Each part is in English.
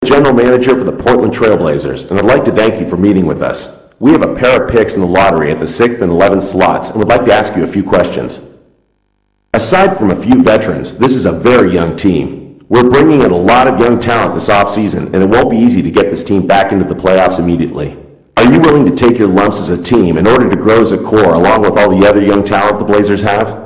General Manager for the Portland Trail Blazers, and I'd like to thank you for meeting with us. We have a pair of picks in the lottery at the 6th and 11th slots, and would like to ask you a few questions. Aside from a few veterans, this is a very young team. We're bringing in a lot of young talent this offseason, and it won't be easy to get this team back into the playoffs immediately. Are you willing to take your lumps as a team in order to grow as a core along with all the other young talent the Blazers have?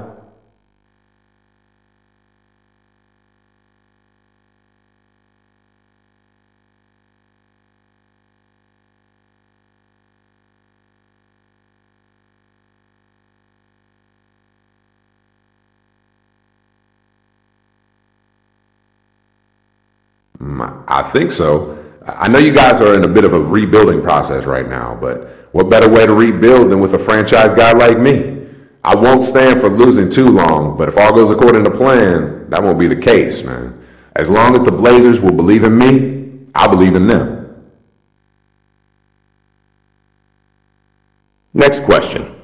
I think so. I know you guys are in a bit of a rebuilding process right now, but what better way to rebuild than with a franchise guy like me? I won't stand for losing too long, but if all goes according to plan, that won't be the case, man. As long as the Blazers will believe in me, I'll believe in them. Next question.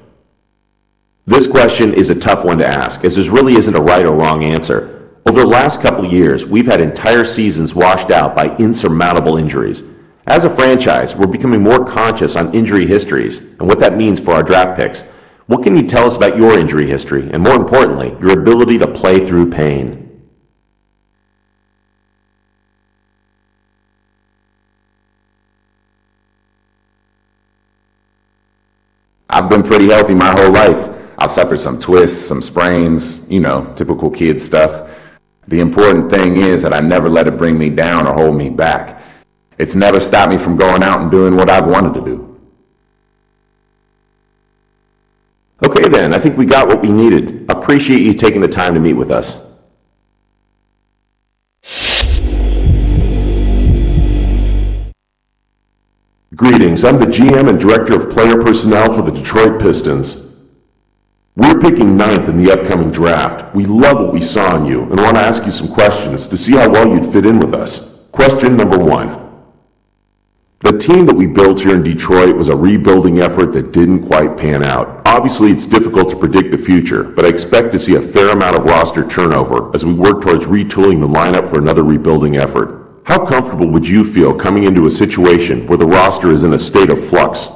This question is a tough one to ask, as there really isn't a right or wrong answer. Over the last couple of years, we've had entire seasons washed out by insurmountable injuries. As a franchise, we're becoming more conscious on injury histories and what that means for our draft picks. What can you tell us about your injury history, and more importantly, your ability to play through pain? I've been pretty healthy my whole life. I've suffered some twists, some sprains, typical kid stuff. The important thing is that I never let it bring me down or hold me back. It's never stopped me from going out and doing what I've wanted to do. Okay then, I think we got what we needed. Appreciate you taking the time to meet with us. Greetings, I'm the GM and Director of Player Personnel for the Detroit Pistons. We're picking 9th in the upcoming draft. We love what we saw in you and want to ask you some questions to see how well you'd fit in with us. Question number 1. The team that we built here in Detroit was a rebuilding effort that didn't quite pan out. Obviously, it's difficult to predict the future, but I expect to see a fair amount of roster turnover as we work towards retooling the lineup for another rebuilding effort. How comfortable would you feel coming into a situation where the roster is in a state of flux?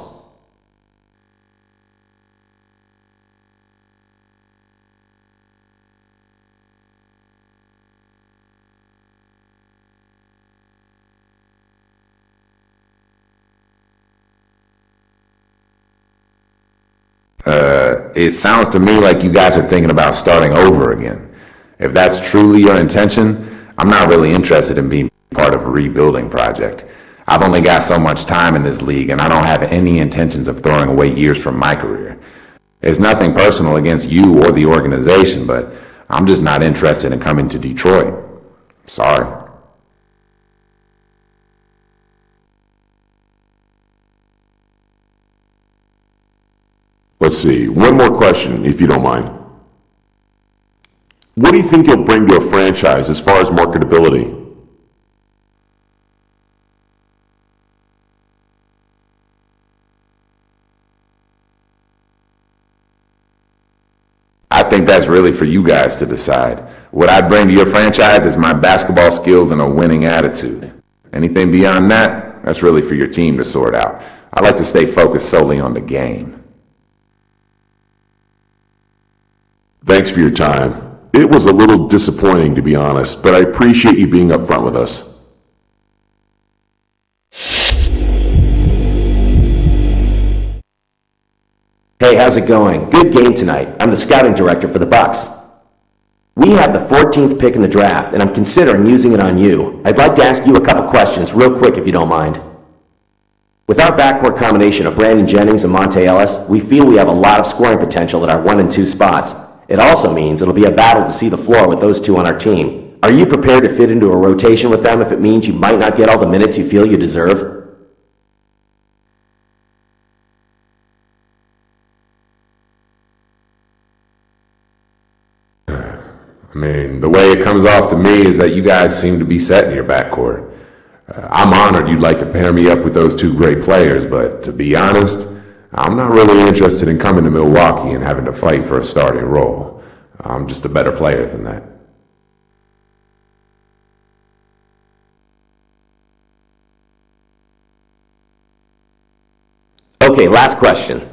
It sounds to me like you guys are thinking about starting over again. If that's truly your intention, I'm not really interested in being part of a rebuilding project. I've only got so much time in this league, and I don't have any intentions of throwing away years from my career. It's nothing personal against you or the organization, but I'm just not interested in coming to Detroit. Sorry. Let's see, one more question, if you don't mind. What do you think you'll bring to a franchise as far as marketability? I think that's really for you guys to decide. What I bring to your franchise is my basketball skills and a winning attitude. Anything beyond that, that's really for your team to sort out. I like to stay focused solely on the game. Thanks for your time. It was a little disappointing, to be honest, but I appreciate you being upfront with us. Hey, how's it going? Good game tonight. I'm the scouting director for the Bucks. We have the 14th pick in the draft, and I'm considering using it on you. I'd like to ask you a couple questions real quick if you don't mind. With our backcourt combination of Brandon Jennings and Monte Ellis, we feel we have a lot of scoring potential at our 1 and 2 spots. It also means it'll be a battle to see the floor with those two on our team. Are you prepared to fit into a rotation with them if it means you might not get all the minutes you feel you deserve? The way it comes off to me is that you guys seem to be set in your backcourt. I'm honored you'd like to pair me up with those two great players, but to be honest, I'm not really interested in coming to Milwaukee and having to fight for a starting role. I'm just a better player than that. Okay, last question.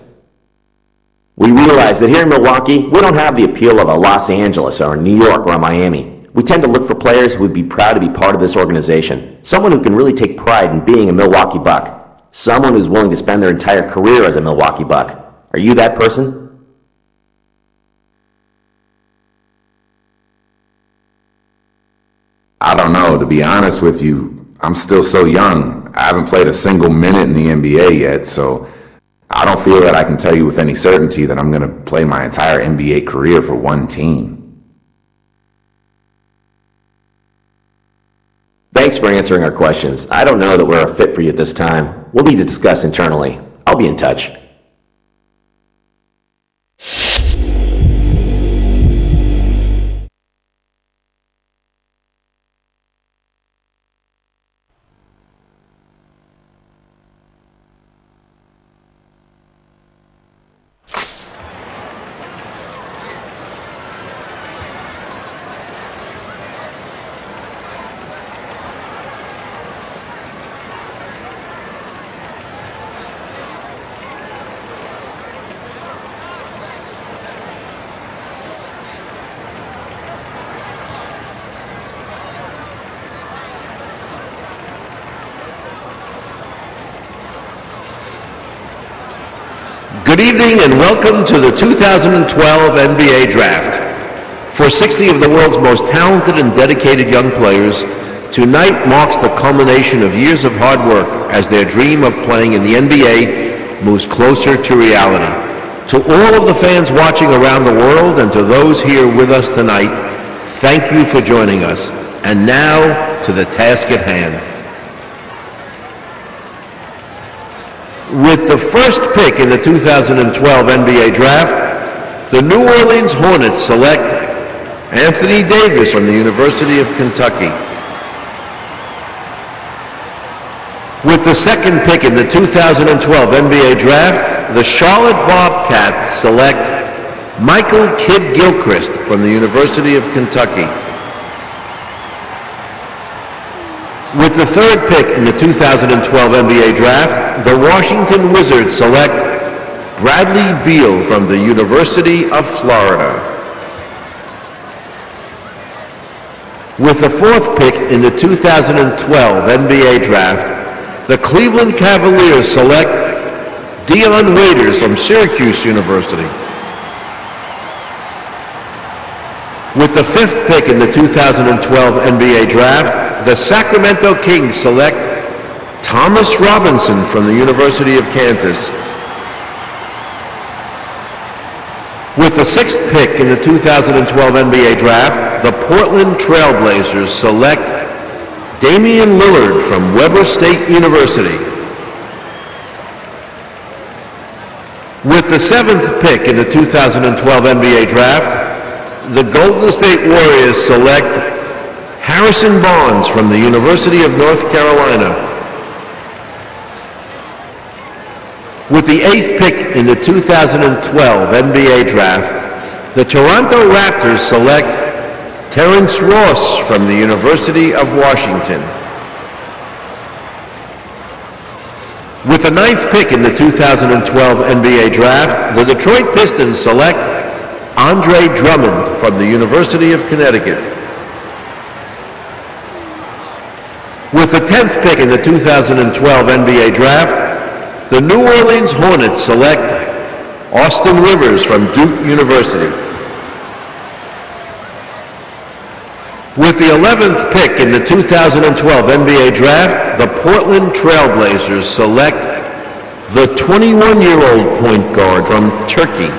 We realize that here in Milwaukee, we don't have the appeal of a Los Angeles or a New York or a Miami. We tend to look for players who would be proud to be part of this organization. Someone who can really take pride in being a Milwaukee Buck. Someone who's willing to spend their entire career as a Milwaukee Buck. Are you that person? I don't know. To be honest with you, I'm still so young. I haven't played a single minute in the NBA yet, so I don't feel that I can tell you with any certainty that I'm going to play my entire NBA career for one team. Thanks for answering our questions. I don't know that we're a fit for you at this time. We'll need to discuss internally. I'll be in touch. Good evening and welcome to the 2012 NBA Draft. For 60 of the world's most talented and dedicated young players, tonight marks the culmination of years of hard work as their dream of playing in the NBA moves closer to reality. To all of the fans watching around the world and to those here with us tonight, thank you for joining us. And now to the task at hand. With the first pick in the 2012 NBA Draft, the New Orleans Hornets select Anthony Davis from the University of Kentucky. With the second pick in the 2012 NBA Draft, the Charlotte Bobcats select Michael Kidd-Gilchrist from the University of Kentucky. With the third pick in the 2012 NBA Draft, the Washington Wizards select Bradley Beal from the University of Florida. With the fourth pick in the 2012 NBA Draft, the Cleveland Cavaliers select Dion Waiters from Syracuse University. With the fifth pick in the 2012 NBA Draft, the Sacramento Kings select Thomas Robinson from the University of Kansas. With the sixth pick in the 2012 NBA Draft, the Portland Trailblazers select Damian Lillard from Weber State University. With the seventh pick in the 2012 NBA Draft, the Golden State Warriors select Harrison Barnes from the University of North Carolina. With the eighth pick in the 2012 NBA Draft, the Toronto Raptors select Terrence Ross from the University of Washington. With the ninth pick in the 2012 NBA Draft, the Detroit Pistons select Andre Drummond from the University of Connecticut. With the 10th pick in the 2012 NBA Draft, the New Orleans Hornets select Austin Rivers from Duke University. With the 11th pick in the 2012 NBA Draft, the Portland Trailblazers select the 21-year-old point guard from Turkey,